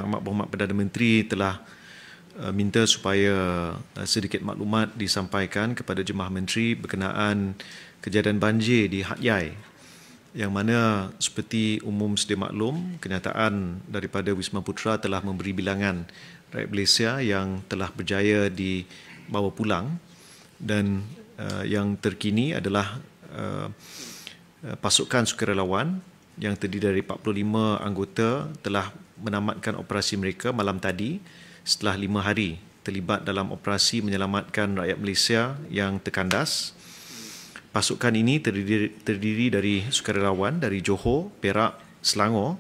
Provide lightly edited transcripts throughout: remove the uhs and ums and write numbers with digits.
Amat Berhormat Perdana Menteri telah minta supaya sedikit maklumat disampaikan kepada Jemaah Menteri berkenaan kejadian banjir di Hat Yai, yang mana seperti umum sedia maklum, kenyataan daripada Wisma Putra telah memberi bilangan rakyat Malaysia yang telah berjaya dibawa pulang, dan yang terkini adalah pasukan sukarelawan yang terdiri dari 45 anggota telah menamatkan operasi mereka malam tadi setelah 5 hari terlibat dalam operasi menyelamatkan rakyat Malaysia yang terkandas. Pasukan ini terdiri dari sukarelawan dari Johor, Perak, Selangor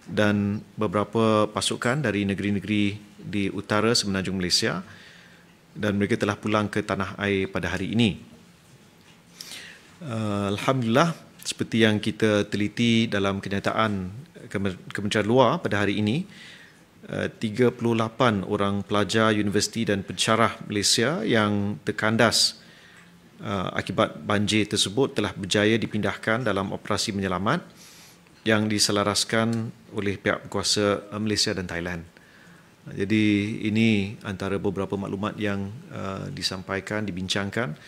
dan beberapa pasukan dari negeri-negeri di utara semenanjung Malaysia, dan mereka telah pulang ke tanah air pada hari ini. Alhamdulillah, seperti yang kita teliti dalam kenyataan Kementerian Luar pada hari ini, 38 orang pelajar universiti dan pensyarah Malaysia yang terkandas akibat banjir tersebut telah berjaya dipindahkan dalam operasi menyelamat yang diselaraskan oleh pihak berkuasa Malaysia dan Thailand. Jadi ini antara beberapa maklumat yang disampaikan, dibincangkan,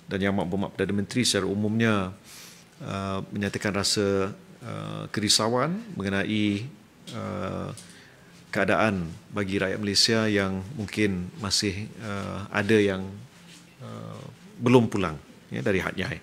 dan Yang Amat Berhormat Perdana Menteri secara umumnya menyatakan rasa kerisauan mengenai keadaan bagi rakyat Malaysia yang mungkin masih ada yang belum pulang dari Hat Yai.